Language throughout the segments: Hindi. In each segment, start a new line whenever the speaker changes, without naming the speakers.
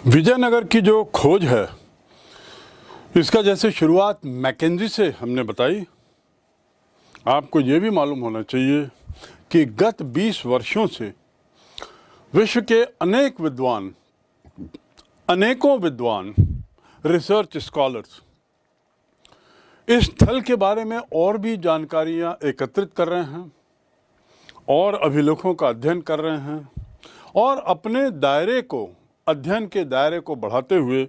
विजयनगर की जो खोज है इसका जैसे शुरुआत मैकेंजी से हमने बताई, आपको ये भी मालूम होना चाहिए कि गत 20 वर्षों से विश्व के अनेकों विद्वान रिसर्च स्कॉलर्स इस स्थल के बारे में और भी जानकारियां एकत्रित कर रहे हैं और अभिलेखों का अध्ययन कर रहे हैं और अपने अध्ययन के दायरे को बढ़ाते हुए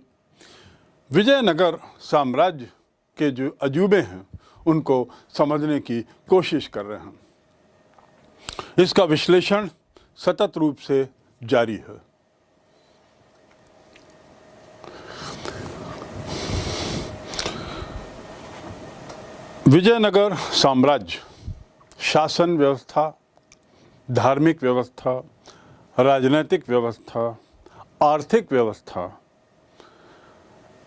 विजयनगर साम्राज्य के जो अजूबे हैं उनको समझने की कोशिश कर रहे हैं। इसका विश्लेषण सतत रूप से जारी है। विजयनगर साम्राज्य शासन व्यवस्था, धार्मिक व्यवस्था, राजनीतिक व्यवस्था, आर्थिक व्यवस्था,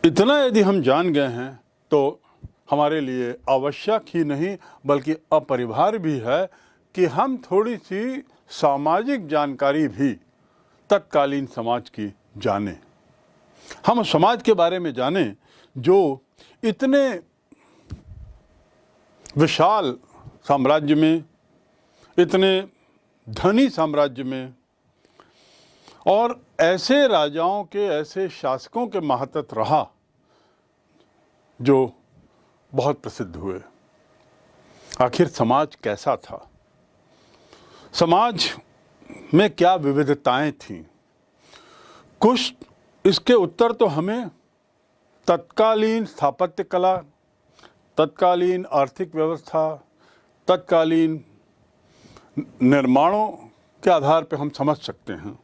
इतना यदि हम जान गए हैं तो हमारे लिए आवश्यक ही नहीं बल्कि अपरिहार्य भी है कि हम थोड़ी सी सामाजिक जानकारी भी तत्कालीन समाज की जानें। हम समाज के बारे में जानें जो इतने विशाल साम्राज्य में, इतने धनी साम्राज्य में और ऐसे राजाओं के, ऐसे शासकों के महत्व रहा जो बहुत प्रसिद्ध हुए। आखिर समाज कैसा था, समाज में क्या विविधताएं थीं? कुछ इसके उत्तर तो हमें तत्कालीन स्थापत्य कला, तत्कालीन आर्थिक व्यवस्था, तत्कालीन निर्माणों के आधार पर हम समझ सकते हैं,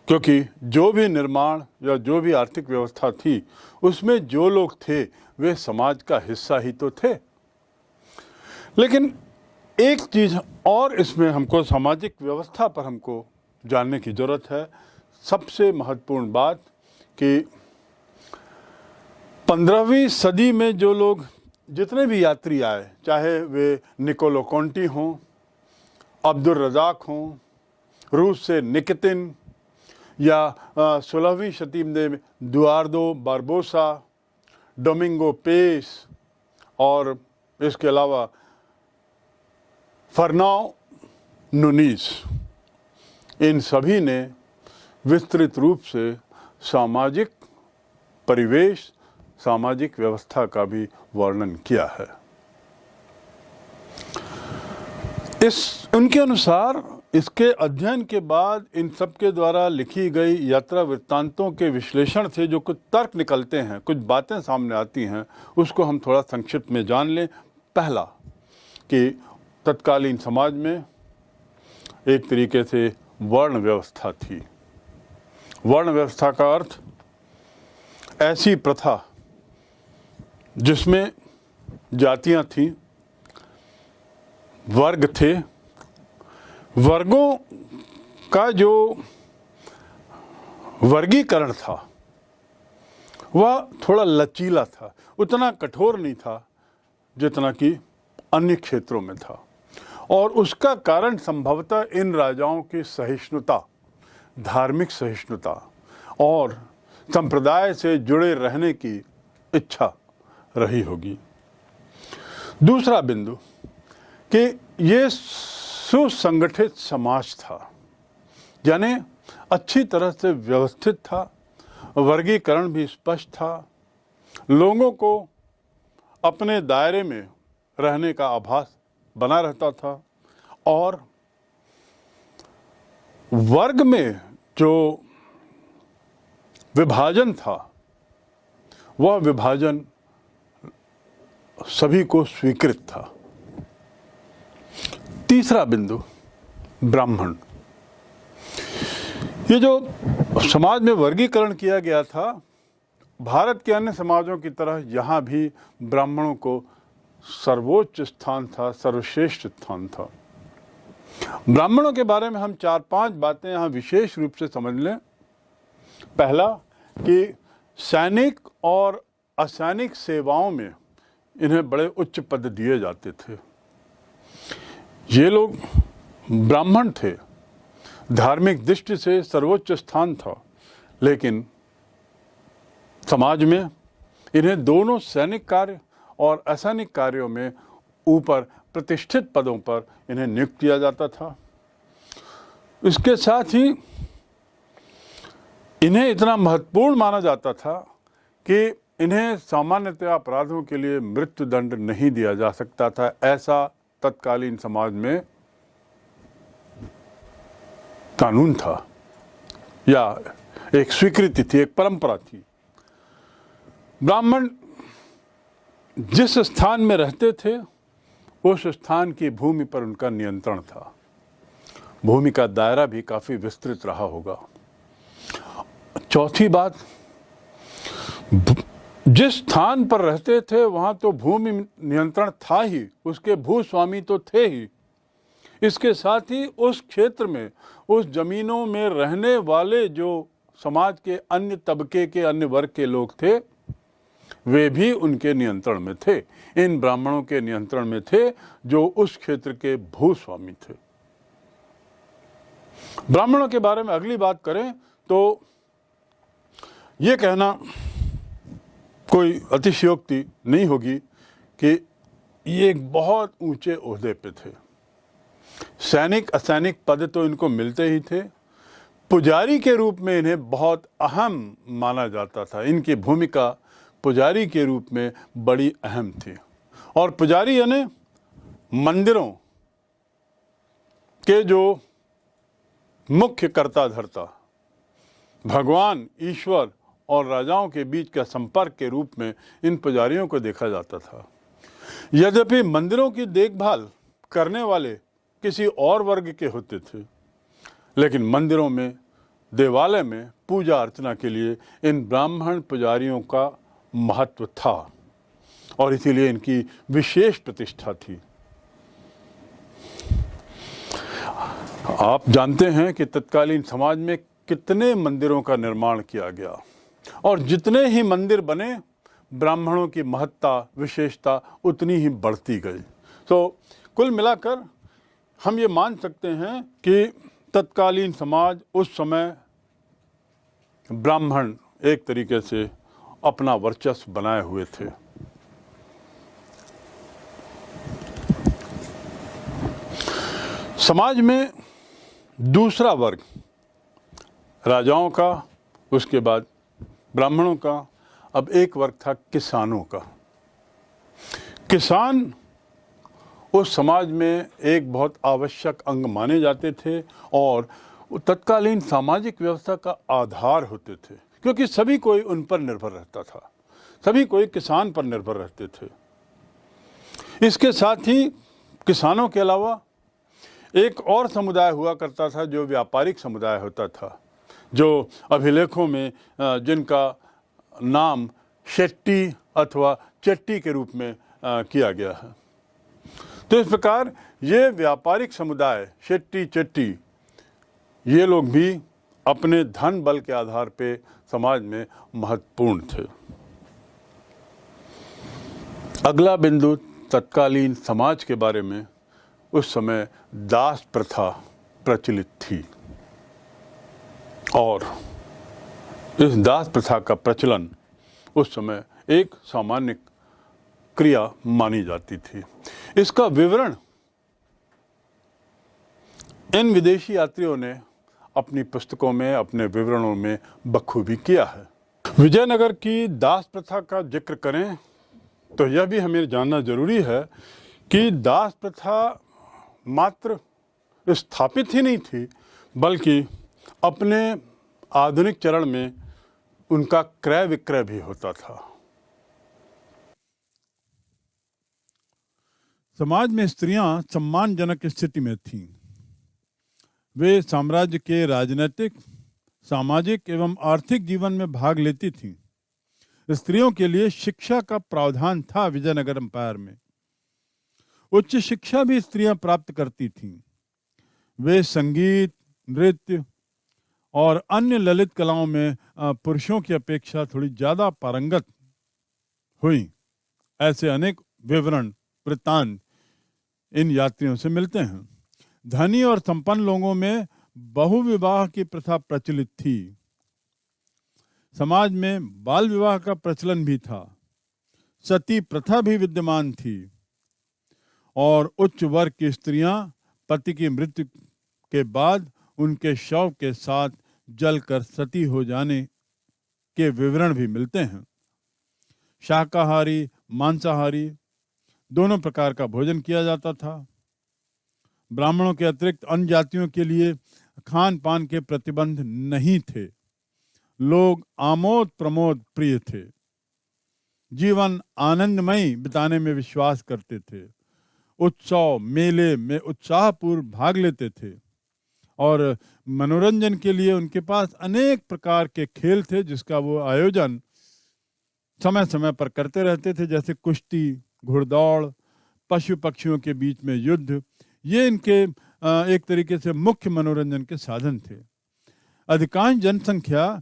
क्योंकि जो भी निर्माण या जो भी आर्थिक व्यवस्था थी उसमें जो लोग थे वे समाज का हिस्सा ही तो थे। लेकिन एक चीज़ और इसमें हमको सामाजिक व्यवस्था पर हमको जानने की ज़रूरत है। सबसे महत्वपूर्ण बात कि 15वीं सदी में जो लोग, जितने भी यात्री आए, चाहे वे निकोलो कोंटी हों, अब्दुल रज़ाक हों, रूस से निकितिन, या 16वीं शताब्दी में दुआर्दो बारबोसा, डोमिंगो पेस और इसके अलावा फर्नाओ नूनीस, इन सभी ने विस्तृत रूप से सामाजिक परिवेश, सामाजिक व्यवस्था का भी वर्णन किया है। उनके अनुसार इसके अध्ययन के बाद इन सब के द्वारा लिखी गई यात्रा वृत्तांतों के विश्लेषण से जो कुछ तर्क निकलते हैं, कुछ बातें सामने आती हैं, उसको हम थोड़ा संक्षिप्त में जान लें। पहला कि तत्कालीन समाज में एक तरीके से वर्ण व्यवस्था थी। वर्ण व्यवस्था का अर्थ ऐसी प्रथा जिसमें जातियां थीं, वर्ग थे, वर्गों का जो वर्गीकरण था वह थोड़ा लचीला था, उतना कठोर नहीं था जितना कि अन्य क्षेत्रों में था। और उसका कारण संभवतः इन राजाओं की सहिष्णुता, धार्मिक सहिष्णुता और संप्रदाय से जुड़े रहने की इच्छा रही होगी। दूसरा बिंदु कि ये सुसंगठित समाज था, यानी अच्छी तरह से व्यवस्थित था, वर्गीकरण भी स्पष्ट था, लोगों को अपने दायरे में रहने का आभास बना रहता था और वर्ग में जो विभाजन था वह विभाजन सभी को स्वीकृत था। तीसरा बिंदु, ब्राह्मण। ये जो समाज में वर्गीकरण किया गया था, भारत के अन्य समाजों की तरह यहाँ भी ब्राह्मणों को सर्वोच्च स्थान था, सर्वश्रेष्ठ स्थान था। ब्राह्मणों के बारे में हम 4-5 बातें यहाँ विशेष रूप से समझ लें। पहला कि सैनिक और असैनिक सेवाओं में इन्हें बड़े उच्च पद दिए जाते थे। ये लोग ब्राह्मण थे, धार्मिक दृष्टि से सर्वोच्च स्थान था, लेकिन समाज में इन्हें दोनों सैनिक कार्य और असैनिक कार्यों में ऊपर प्रतिष्ठित पदों पर इन्हें नियुक्त किया जाता था। इसके साथ ही इन्हें इतना महत्वपूर्ण माना जाता था कि इन्हें सामान्यतः अपराधों के लिए मृत्यु दंड नहीं दिया जा सकता था। ऐसा तत्कालीन समाज में कानून था या एक स्वीकृति थी, एक परंपरा थी। ब्राह्मण जिस स्थान में रहते थे उस स्थान की भूमि पर उनका नियंत्रण था। भूमि का दायरा भी काफी विस्तृत रहा होगा। चौथी बात, जिस स्थान पर रहते थे वहां तो भूमि नियंत्रण था ही, उसके भूस्वामी तो थे ही। इसके साथ ही उस क्षेत्र में, उस जमीनों में रहने वाले जो समाज के अन्य तबके के, अन्य वर्ग के लोग थे, वे भी उनके नियंत्रण में थे, इन ब्राह्मणों के नियंत्रण में थे जो उस क्षेत्र के भूस्वामी थे। ब्राह्मणों के बारे में अगली बात करें तो ये कहना कोई अतिशयोक्ति नहीं होगी कि ये एक बहुत ऊंचे ओहदे पे थे। सैनिक असैनिक पद तो इनको मिलते ही थे। पुजारी के रूप में इन्हें बहुत अहम माना जाता था। इनकी भूमिका पुजारी के रूप में बड़ी अहम थी। और पुजारी यानी मंदिरों के जो मुख्य कर्ता धर्ता, भगवान, ईश्वर और राजाओं के बीच का संपर्क के रूप में इन पुजारियों को देखा जाता था। यद्यपि मंदिरों की देखभाल करने वाले किसी और वर्ग के होते थे, लेकिन मंदिरों में, देवालय में पूजा अर्चना के लिए इन ब्राह्मण पुजारियों का महत्व था और इसीलिए इनकी विशेष प्रतिष्ठा थी। आप जानते हैं कि तत्कालीन समाज में कितने मंदिरों का निर्माण किया गया और जितने ही मंदिर बने, ब्राह्मणों की महत्ता, विशेषता उतनी ही बढ़ती गई। तो कुल मिलाकर हम ये मान सकते हैं कि तत्कालीन समाज, उस समय ब्राह्मण एक तरीके से अपना वर्चस्व बनाए हुए थे। समाज में दूसरा वर्ग राजाओं का, उसके बाद ब्राह्मणों का, अब एक वर्ग था किसानों का। किसान उस समाज में एक बहुत आवश्यक अंग माने जाते थे और तत्कालीन सामाजिक व्यवस्था का आधार होते थे, क्योंकि सभी कोई उन पर निर्भर रहता था, सभी कोई किसान पर निर्भर रहते थे। इसके साथ ही किसानों के अलावा एक और समुदाय हुआ करता था जो व्यापारिक समुदाय होता था, जो अभिलेखों में जिनका नाम शेट्टी अथवा चट्टी के रूप में किया गया है। तो इस प्रकार ये व्यापारिक समुदाय, शेट्टी चट्टी, ये लोग भी अपने धन बल के आधार पे समाज में महत्वपूर्ण थे। अगला बिंदु तत्कालीन समाज के बारे में, उस समय दास प्रथा प्रचलित थी और इस दास प्रथा का प्रचलन उस समय एक सामान्य क्रिया मानी जाती थी। इसका विवरण इन विदेशी यात्रियों ने अपनी पुस्तकों में, अपने विवरणों में बखूबी किया है। विजयनगर की दास प्रथा का जिक्र करें तो यह भी हमें जानना जरूरी है कि दास प्रथा मात्र स्थापित ही नहीं थी, बल्कि अपने आधुनिक चरण में उनका क्रय विक्रय भी होता था। समाज में स्त्रियां सम्मानजनक स्थिति में थीं। वे साम्राज्य के राजनीतिक, सामाजिक एवं आर्थिक जीवन में भाग लेती थीं। स्त्रियों के लिए शिक्षा का प्रावधान था। विजयनगर एम्पायर में उच्च शिक्षा भी स्त्रियां प्राप्त करती थीं। वे संगीत, नृत्य और अन्य ललित कलाओं में पुरुषों की अपेक्षा थोड़ी ज्यादा पारंगत हुई। ऐसे अनेक विवरण, वृत्तांत इन यात्रियों से मिलते हैं। धनी और संपन्न लोगों में बहुविवाह की प्रथा प्रचलित थी। समाज में बाल विवाह का प्रचलन भी था, सती प्रथा भी विद्यमान थी और उच्च वर्ग की स्त्रियां पति की मृत्यु के बाद उनके शव के साथ जलकर सती हो जाने के विवरण भी मिलते हैं। शाकाहारी, मांसाहारी दोनों प्रकार का भोजन किया जाता था। ब्राह्मणों के अतिरिक्त अन्य जातियों के लिए खान पान के प्रतिबंध नहीं थे। लोग आमोद प्रमोद प्रिय थे, जीवन आनंदमयी बिताने में विश्वास करते थे, उत्सव मेले में उत्साहपूर्व भाग लेते थे और मनोरंजन के लिए उनके पास अनेक प्रकार के खेल थे जिसका वो आयोजन समय समय पर करते रहते थे, जैसे कुश्ती, घुड़दौड़, पशु पक्षियों के बीच में युद्ध। ये इनके एक तरीके से मुख्य मनोरंजन के साधन थे। अधिकांश जनसंख्या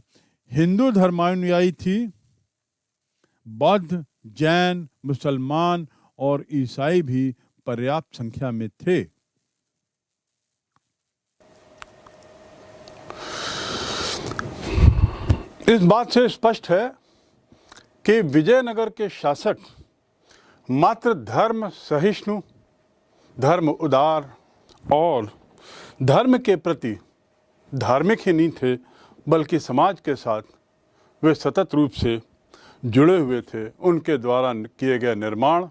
हिंदू धर्मानुयायी थी। बौद्ध, जैन, मुसलमान और ईसाई भी पर्याप्त संख्या में थे। इस बात से स्पष्ट है कि विजयनगर के शासक मात्र धर्म सहिष्णु, धर्म उदार और धर्म के प्रति धार्मिक ही नहीं थे, बल्कि समाज के साथ वे सतत रूप से जुड़े हुए थे। उनके द्वारा किए गए निर्माण,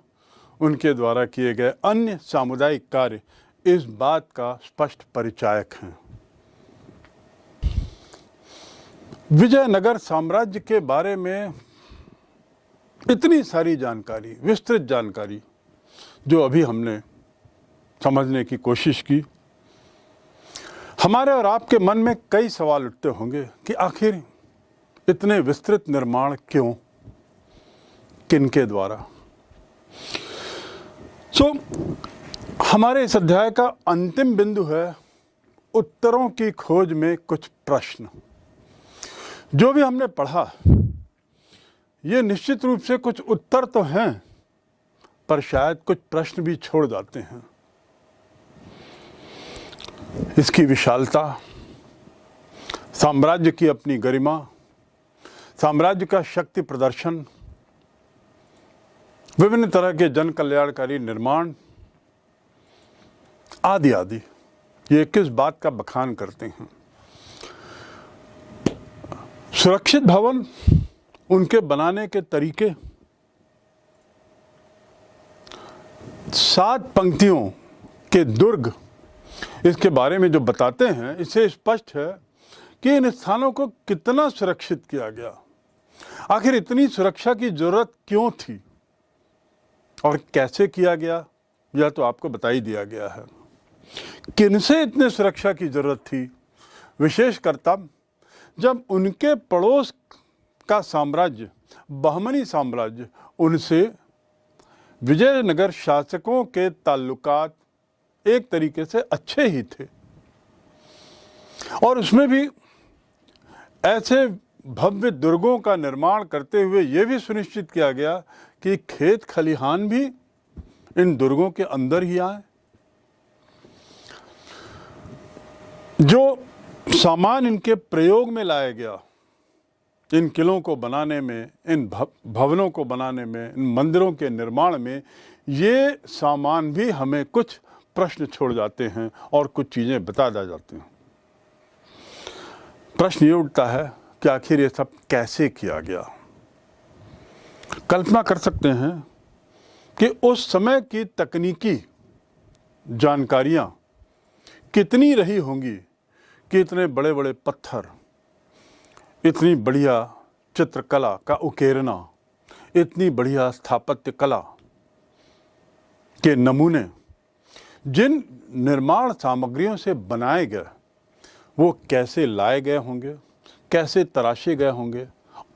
उनके द्वारा किए गए अन्य सामुदायिक कार्य इस बात का स्पष्ट परिचायक हैं। विजयनगर साम्राज्य के बारे में इतनी सारी जानकारी, विस्तृत जानकारी, जो अभी हमने समझने की कोशिश की, हमारे और आपके मन में कई सवाल उठते होंगे कि आखिर इतने विस्तृत निर्माण क्यों, किनके द्वारा। हमारे इस अध्याय का अंतिम बिंदु है उत्तरों की खोज में कुछ प्रश्न। जो भी हमने पढ़ा, ये निश्चित रूप से कुछ उत्तर तो हैं, पर शायद कुछ प्रश्न भी छोड़ जाते हैं। इसकी विशालता, साम्राज्य की अपनी गरिमा, साम्राज्य का शक्ति प्रदर्शन, विभिन्न तरह के जन कल्याणकारी निर्माण आदि आदि, ये किस बात का बखान करते हैं। सुरक्षित भवन, उनके बनाने के तरीके, 7 पंक्तियों के दुर्ग, इसके बारे में जो बताते हैं, इससे स्पष्ट है कि इन स्थानों को कितना सुरक्षित किया गया। आखिर इतनी सुरक्षा की जरूरत क्यों थी और कैसे किया गया, यह तो आपको बता ही दिया गया है। किनसे इतने सुरक्षा की जरूरत थी, विशेषकर तब जब उनके पड़ोस का साम्राज्य, बहमनी साम्राज्य, उनसे विजयनगर शासकों के ताल्लुकात एक तरीके से अच्छे ही थे और उसमें भी ऐसे भव्य दुर्गों का निर्माण करते हुए यह भी सुनिश्चित किया गया कि खेत खलिहान भी इन दुर्गों के अंदर ही आए। जो सामान इनके प्रयोग में लाया गया, इन किलों को बनाने में, इन भवनों को बनाने में, इन मंदिरों के निर्माण में, ये सामान भी हमें कुछ प्रश्न छोड़ जाते हैं और कुछ चीज़ें बता जाते हैं। प्रश्न ये उठता है कि आखिर ये सब कैसे किया गया। कल्पना कर सकते हैं कि उस समय की तकनीकी जानकारियां कितनी रही होंगी कि इतने बड़े बड़े पत्थर, इतनी बढ़िया चित्रकला का उकेरना, इतनी बढ़िया स्थापत्य कला के नमूने जिन निर्माण सामग्रियों से बनाए गए, वो कैसे लाए गए होंगे, कैसे तराशे गए होंगे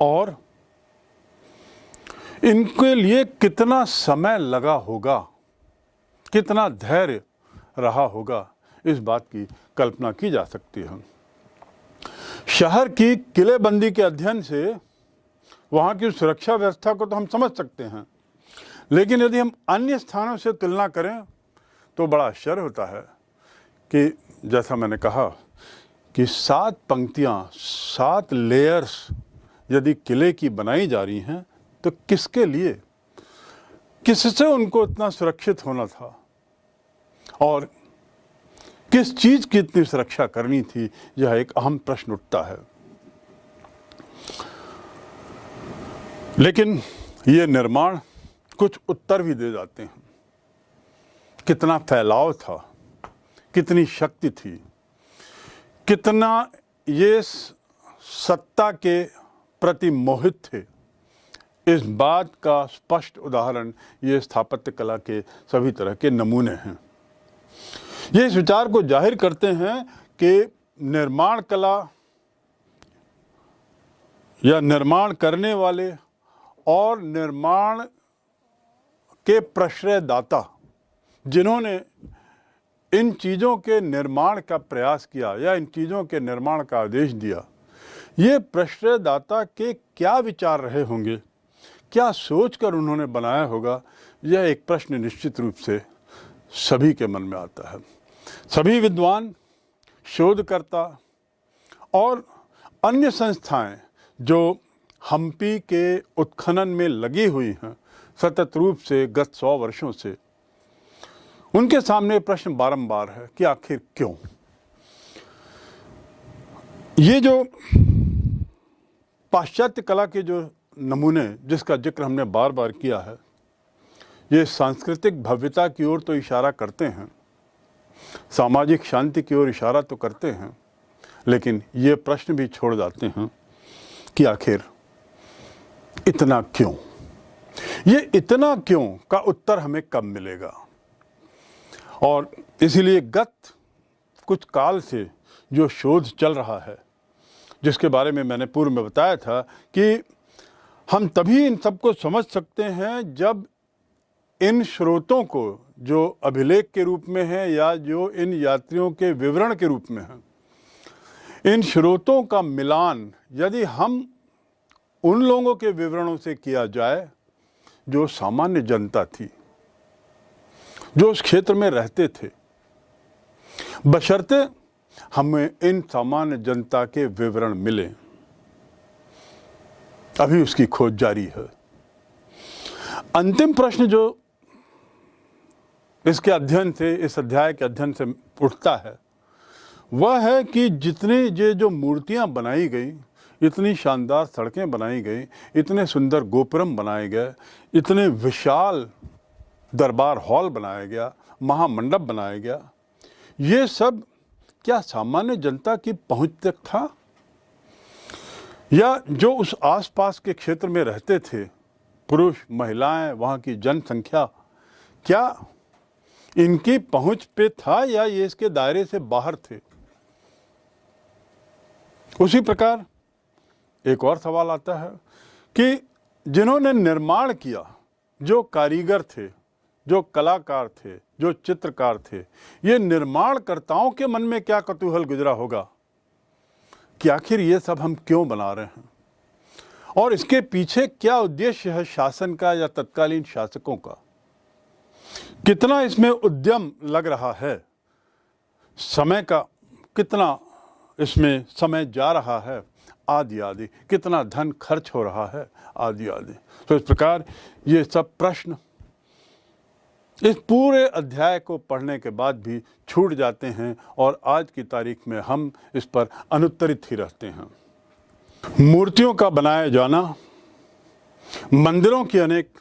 और इनके लिए कितना समय लगा होगा, कितना धैर्य रहा होगा, इस बात की कल्पना की जा सकती है। शहर की किलेबंदी के अध्ययन से वहाँ की सुरक्षा व्यवस्था को तो हम समझ सकते हैं, लेकिन यदि हम अन्य स्थानों से तुलना करें तो बड़ा आश्चर्य होता है कि जैसा मैंने कहा कि 7 पंक्तियाँ, 7 लेयर्स यदि किले की बनाई जा रही हैं तो किसके लिए, किससे उनको इतना सुरक्षित होना था और किस चीज की इतनी सुरक्षा करनी थी, यह एक अहम प्रश्न उठता है। लेकिन ये निर्माण कुछ उत्तर भी दे जाते हैं। कितना फैलाव था, कितनी शक्ति थी, कितना ये सत्ता के प्रति मोहित थे, इस बात का स्पष्ट उदाहरण ये स्थापत्य कला के सभी तरह के नमूने हैं। ये इस विचार को जाहिर करते हैं कि निर्माण कला या निर्माण करने वाले और निर्माण के प्रश्रयदाता जिन्होंने इन चीज़ों के निर्माण का प्रयास किया या इन चीज़ों के निर्माण का आदेश दिया, ये प्रश्रयदाता के क्या विचार रहे होंगे, क्या सोचकर उन्होंने बनाया होगा, यह एक प्रश्न निश्चित रूप से सभी के मन में आता है। सभी विद्वान, शोधकर्ता और अन्य संस्थाएं जो हम्पी के उत्खनन में लगी हुई हैं सतत रूप से गत 100 वर्षों से, उनके सामने प्रश्न बारंबार है कि आखिर क्यों। ये जो पाश्चात्य कला के जो नमूने जिसका जिक्र हमने बार बार किया है, ये सांस्कृतिक भव्यता की ओर तो इशारा करते हैं, सामाजिक शांति की ओर इशारा तो करते हैं, लेकिन ये प्रश्न भी छोड़ जाते हैं कि आखिर इतना क्यों। ये इतना क्यों का उत्तर हमें कब मिलेगा। और इसीलिए गत कुछ काल से जो शोध चल रहा है, जिसके बारे में मैंने पूर्व में बताया था कि हम तभी इन सबको समझ सकते हैं जब इन स्रोतों को जो अभिलेख के रूप में है या जो इन यात्रियों के विवरण के रूप में है, इन स्रोतों का मिलान यदि हम उन लोगों के विवरणों से किया जाए जो सामान्य जनता थी, जो उस क्षेत्र में रहते थे, बशर्ते हमें इन सामान्य जनता के विवरण मिले। अभी उसकी खोज जारी है। अंतिम प्रश्न जो इसके अध्ययन से, इस अध्याय के अध्ययन से उठता है, वह है कि जितनी ये जो मूर्तियां बनाई गई, इतनी शानदार सड़कें बनाई गई, इतने सुंदर गोपुरम बनाए गए, इतने विशाल दरबार हॉल बनाया गया, महामंडप बनाया गया, ये सब क्या सामान्य जनता की पहुंच तक था, या जो उस आसपास के क्षेत्र में रहते थे, पुरुष, महिलाएं, वहाँ की जनसंख्या, क्या इनकी पहुंच पे था या ये इसके दायरे से बाहर थे। उसी प्रकार एक और सवाल आता है कि जिन्होंने निर्माण किया, जो कारीगर थे, जो कलाकार थे, जो चित्रकार थे, ये निर्माणकर्ताओं के मन में क्या कौतूहल गुजरा होगा कि आखिर ये सब हम क्यों बना रहे हैं और इसके पीछे क्या उद्देश्य है शासन का या तत्कालीन शासकों का, कितना इसमें उद्यम लग रहा है, समय का कितना इसमें समय जा रहा है, आदि आदि, कितना धन खर्च हो रहा है, आदि आदि। तो इस प्रकार ये सब प्रश्न इस पूरे अध्याय को पढ़ने के बाद भी छूट जाते हैं और आज की तारीख में हम इस पर अनुत्तरित ही रहते हैं। मूर्तियों का बनाया जाना, मंदिरों की अनेक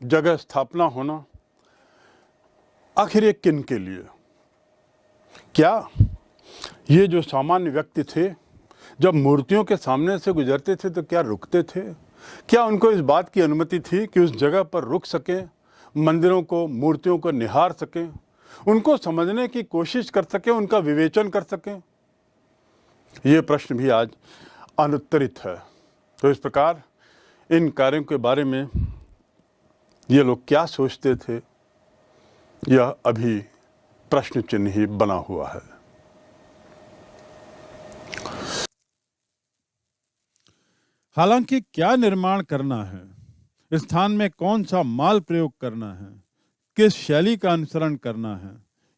जगह स्थापना होना, आखिर ये किन के लिए? क्या ये जो सामान्य व्यक्ति थे जब मूर्तियों के सामने से गुजरते थे तो क्या रुकते थे? क्या उनको इस बात की अनुमति थी कि उस जगह पर रुक सकें, मंदिरों को, मूर्तियों को निहार सकें, उनको समझने की कोशिश कर सकें, उनका विवेचन कर सकें? ये प्रश्न भी आज अनुत्तरित है। तो इस प्रकार इन कार्यों के बारे में ये लोग क्या सोचते थे, यह अभी प्रश्न चिन्ह ही बना हुआ है।
हालांकि क्या निर्माण करना है, स्थान में कौन सा माल प्रयोग करना है, किस शैली का अनुसरण करना है,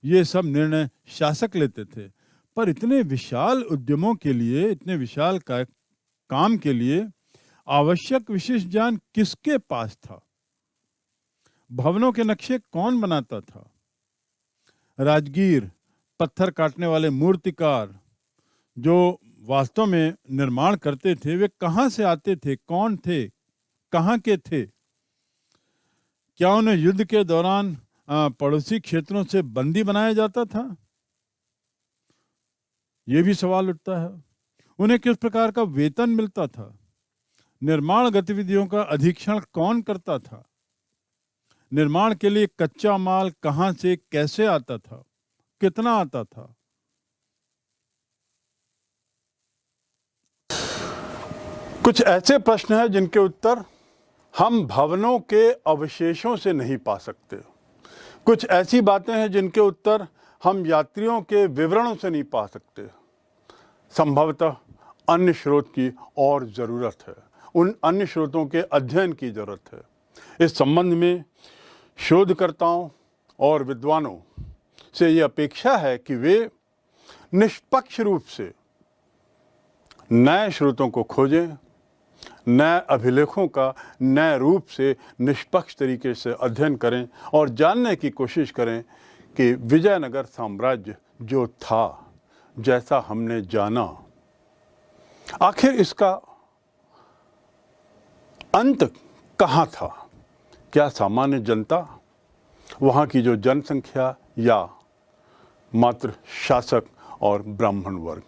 ये सब निर्णय शासक लेते थे। पर इतने विशाल उद्यमों के लिए, इतने विशाल काम के लिए आवश्यक विशेष ज्ञान किसके पास था? भवनों के नक्शे कौन बनाता था? राजगीर, पत्थर काटने वाले मूर्तिकार जो वास्तव में निर्माण करते थे, वे कहां से आते थे, कौन थे, कहां के थे? क्या उन्हें युद्ध के दौरान पड़ोसी क्षेत्रों से बंदी बनाया जाता था? यह भी सवाल उठता है। उन्हें किस प्रकार का वेतन मिलता था? निर्माण गतिविधियों का अधीक्षण कौन करता था? निर्माण के लिए कच्चा माल कहां से कैसे आता था, कितना आता था?
कुछ ऐसे प्रश्न हैं जिनके उत्तर हम भवनों के अवशेषों से नहीं पा सकते। कुछ ऐसी बातें हैं जिनके उत्तर हम यात्रियों के विवरणों से नहीं पा सकते। संभवतः अन्य स्रोत की और ज़रूरत है, उन अन्य स्रोतों के अध्ययन की ज़रूरत है। इस संबंध में शोधकर्ताओं और विद्वानों से ये अपेक्षा है कि वे निष्पक्ष रूप से नए स्रोतों को खोजें, नए अभिलेखों का नए रूप से निष्पक्ष तरीके से अध्ययन करें और जानने की कोशिश करें कि विजयनगर साम्राज्य जो था, जैसा हमने जाना, आखिर इसका अंत कहाँ था? क्या सामान्य जनता, वहाँ की जो जनसंख्या, या मात्र शासक और ब्राह्मण वर्ग?